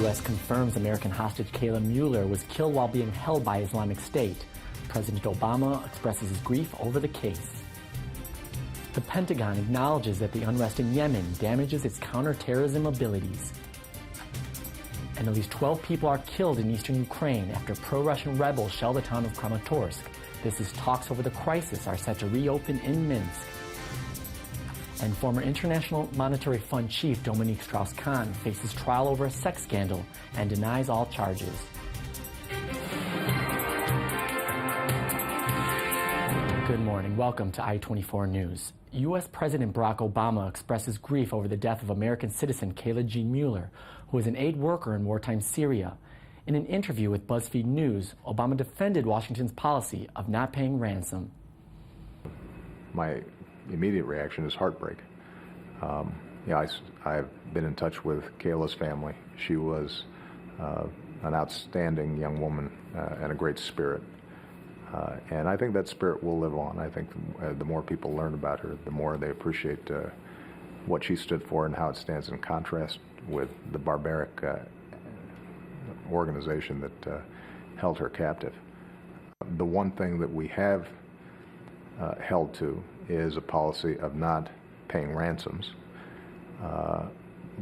U.S. confirms American hostage Kayla Mueller was killed while being held by Islamic State. President Obama expresses his grief over the case. The Pentagon acknowledges that the unrest in Yemen damages its counterterrorism abilities. And at least 12 people are killed in eastern Ukraine after pro-Russian rebels shell the town of Kramatorsk. This is talks over the crisis are set to reopen in Minsk. And former International Monetary Fund chief Dominique Strauss-Kahn faces trial over a sex scandal and denies all charges. Good morning. Welcome to i24 News. U.S. President Barack Obama expresses grief over the death of American citizen Kayla Jean Mueller, who was an aid worker in wartime Syria. In an interview with BuzzFeed News, Obama defended Washington's policy of not paying ransom. My immediate reaction is heartbreak. I've been in touch with Kayla's family. She was an outstanding young woman and a great spirit. And I think that spirit will live on. I think the more people learn about her, the more they appreciate what she stood for and how it stands in contrast with the barbaric organization that held her captive. The one thing that we have held to is a policy of not paying ransoms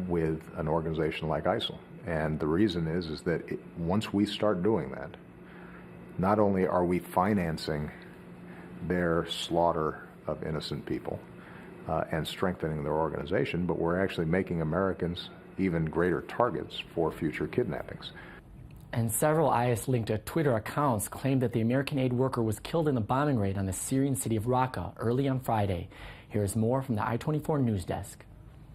with an organization like ISIL. And the reason is that once we start doing that, not only are we financing their slaughter of innocent people and strengthening their organization, but we're actually making Americans even greater targets for future kidnappings. And several IS-linked Twitter accounts claimed that the American aid worker was killed in a bombing raid on the Syrian city of Raqqa early on Friday. Here's more from the i24 News Desk.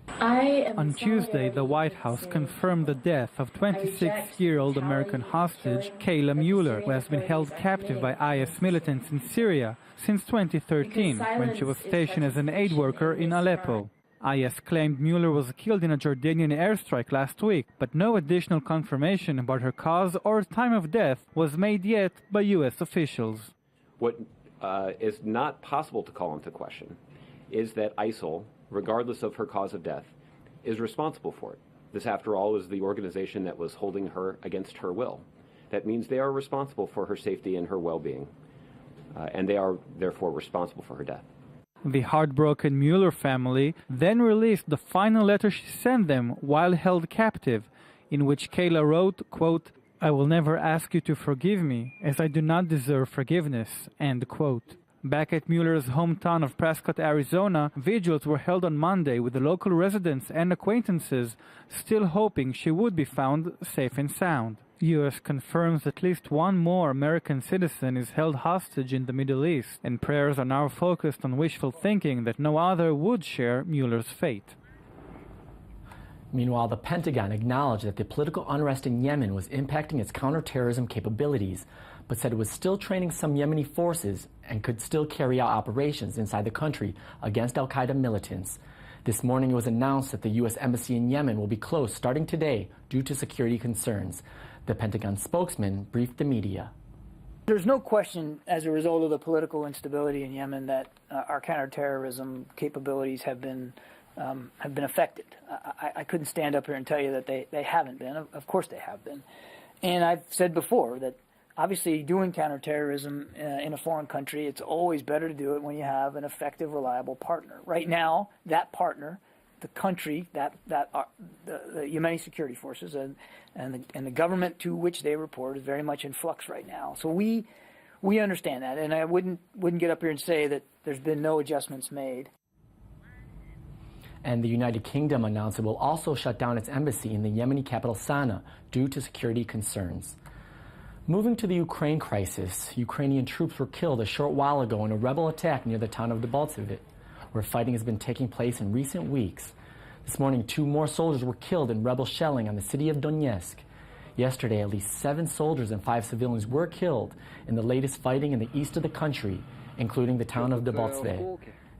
On Tuesday, the White House confirmed the death of 26-year-old American hostage Kayla Mueller, who has been held captive by IS militants in Syria since 2013, when she was stationed as an aid worker in Aleppo. IS claimed Mueller was killed in a Jordanian airstrike last week, but no additional confirmation about her cause or time of death was made yet by U.S. officials. What is not possible to call into question is that ISIL, regardless of her cause of death, is responsible for it. This, after all, is the organization that was holding her against her will. That means they are responsible for her safety and her well-being, and they are therefore responsible for her death. The heartbroken Mueller family then released the final letter she sent them while held captive, in which Kayla wrote, quote, "I will never ask you to forgive me, as I do not deserve forgiveness," end quote. Back at Mueller's hometown of Prescott, Arizona, vigils were held on Monday with the local residents and acquaintances still hoping she would be found safe and sound. U.S. confirms at least one more American citizen is held hostage in the Middle East, and prayers are now focused on wishful thinking that no other would share Mueller's fate. Meanwhile, the Pentagon acknowledged that the political unrest in Yemen was impacting its counterterrorism capabilities, but said it was still training some Yemeni forces and could still carry out operations inside the country against al-Qaeda militants. This morning it was announced that the U.S. Embassy in Yemen will be closed starting today due to security concerns. The Pentagon spokesman briefed the media. There's no question, as a result of the political instability in Yemen, that our counterterrorism capabilities have been affected. I couldn't stand up here and tell you that they haven't been. Of course they have been. And I've said before that obviously doing counterterrorism in a foreign country, it's always better to do it when you have an effective, reliable partner. Right now, that partner, the country, the Yemeni security forces and the government to which they report is very much in flux right now. So we understand that, and I wouldn't get up here and say that there's been no adjustments made. And the United Kingdom announced it will also shut down its embassy in the Yemeni capital Sana'a due to security concerns. Moving to the Ukraine crisis, Ukrainian troops were killed a short while ago in a rebel attack near the town of Debaltseve, where fighting has been taking place in recent weeks. This morning, 2 more soldiers were killed in rebel shelling on the city of Donetsk. Yesterday, at least 7 soldiers and 5 civilians were killed in the latest fighting in the east of the country, including the town of Debaltseve.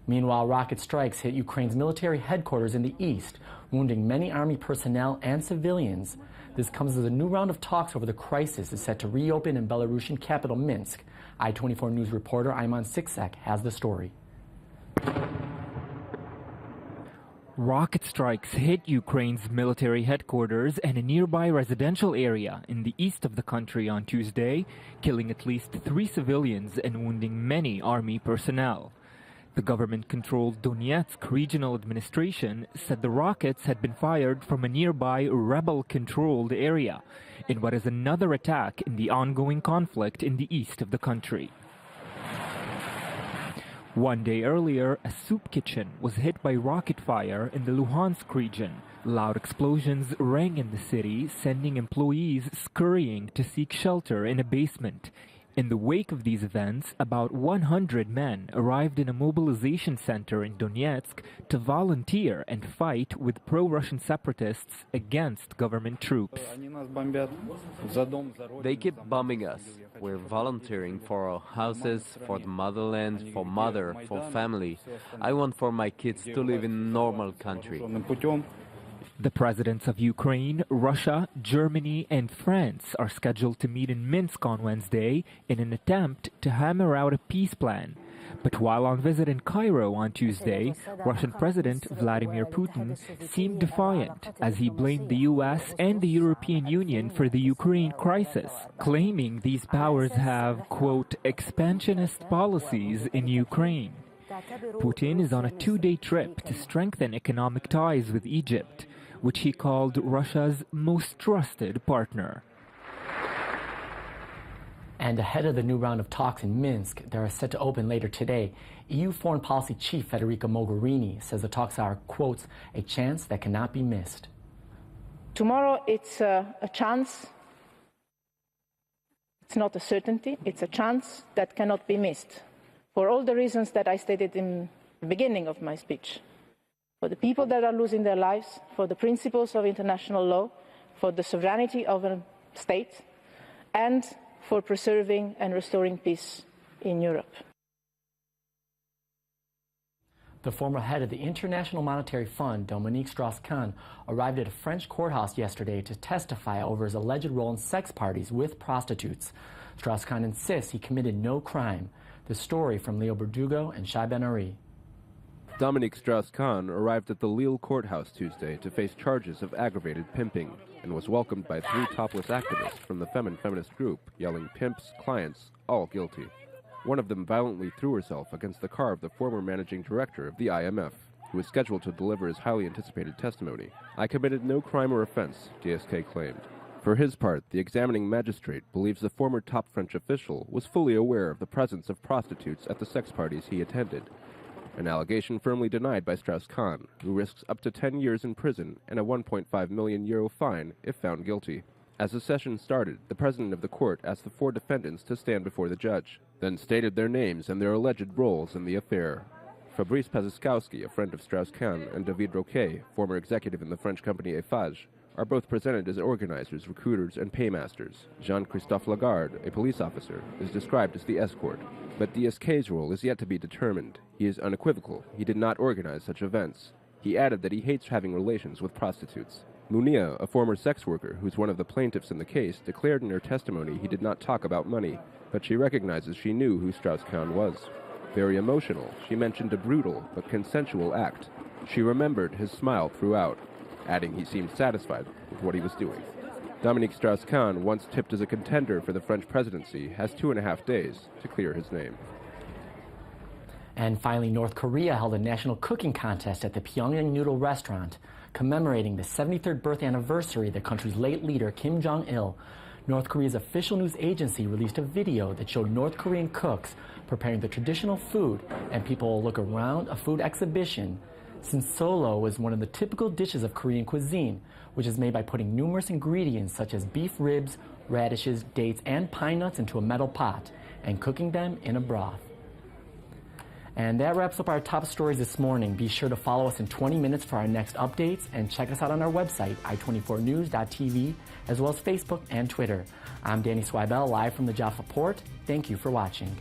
Meanwhile, rocket strikes hit Ukraine's military headquarters in the east, wounding many army personnel and civilians. This comes as a new round of talks over the crisis is set to reopen in Belarusian capital Minsk. i24 News reporter Ayman Siksak has the story. Rocket strikes hit Ukraine's military headquarters and a nearby residential area in the east of the country on Tuesday, killing at least 3 civilians and wounding many army personnel. The government-controlled Donetsk Regional Administration said the rockets had been fired from a nearby rebel-controlled area in what is another attack in the ongoing conflict in the east of the country. One day earlier, a soup kitchen was hit by rocket fire in the Luhansk region. Loud explosions rang in the city, sending employees scurrying to seek shelter in a basement. In the wake of these events, about 100 men arrived in a mobilization center in Donetsk to volunteer and fight with pro-Russian separatists against government troops. They keep bombing us. We're volunteering for our houses, for the motherland, for mother, for family. I want for my kids to live in a normal country. The presidents of Ukraine, Russia, Germany, and France are scheduled to meet in Minsk on Wednesday in an attempt to hammer out a peace plan. But while on visit in Cairo on Tuesday, Russian President Vladimir Putin seemed defiant as he blamed the US and the European Union for the Ukraine crisis, claiming these powers have, quote, expansionist policies in Ukraine. Putin is on a 2-day trip to strengthen economic ties with Egypt, which he called Russia's most trusted partner. And ahead of the new round of talks in Minsk that are set to open later today, EU Foreign Policy Chief Federica Mogherini says the talks are, quote, a chance that cannot be missed. Tomorrow it's a chance. It's not a certainty. It's a chance that cannot be missed for all the reasons that I stated in the beginning of my speech. For the people that are losing their lives, for the principles of international law, for the sovereignty of a state, and for preserving and restoring peace in Europe. The former head of the International Monetary Fund, Dominique Strauss-Kahn, arrived at a French courthouse yesterday to testify over his alleged role in sex parties with prostitutes. Strauss-Kahn insists he committed no crime. The story from Leo Berdugo and Shai Ben-Ari. Dominique Strauss-Kahn arrived at the Lille courthouse Tuesday to face charges of aggravated pimping and was welcomed by 3 topless activists from the feminist group, yelling pimps, clients, all guilty. One of them violently threw herself against the car of the former managing director of the IMF, who was scheduled to deliver his highly anticipated testimony. I committed no crime or offense, DSK claimed. For his part, the examining magistrate believes the former top French official was fully aware of the presence of prostitutes at the sex parties he attended, an allegation firmly denied by Strauss-Kahn, who risks up to 10 years in prison and a 1.5 million euro fine if found guilty. As the session started, the president of the court asked the 4 defendants to stand before the judge, then stated their names and their alleged roles in the affair. Fabrice Paziskowski, a friend of Strauss-Kahn, and David Roquet, former executive in the French company Eiffage, are both presented as organizers, recruiters, and paymasters. Jean-Christophe Lagarde, a police officer, is described as the escort. But DSK's role is yet to be determined. He is unequivocal. He did not organize such events. He added that he hates having relations with prostitutes. Munia, a former sex worker who's one of the plaintiffs in the case, declared in her testimony he did not talk about money, but she recognizes she knew who Strauss-Kahn was. Very emotional, she mentioned a brutal but consensual act. She remembered his smile throughout, adding he seemed satisfied with what he was doing. Dominique Strauss-Kahn, once tipped as a contender for the French presidency, has 2.5 days to clear his name. And finally, North Korea held a national cooking contest at the Pyongyang Noodle restaurant, commemorating the 73rd birthday anniversary of the country's late leader, Kim Jong-il. North Korea's official news agency released a video that showed North Korean cooks preparing the traditional food, and people will look around a food exhibition. Since solo is one of the typical dishes of Korean cuisine, which is made by putting numerous ingredients such as beef ribs, radishes, dates, and pine nuts into a metal pot and cooking them in a broth. And that wraps up our top stories this morning. Be sure to follow us in 20 minutes for our next updates and check us out on our website, i24news.tv, as well as Facebook and Twitter. I'm Danny Swibel, live from the Jaffa Port. Thank you for watching.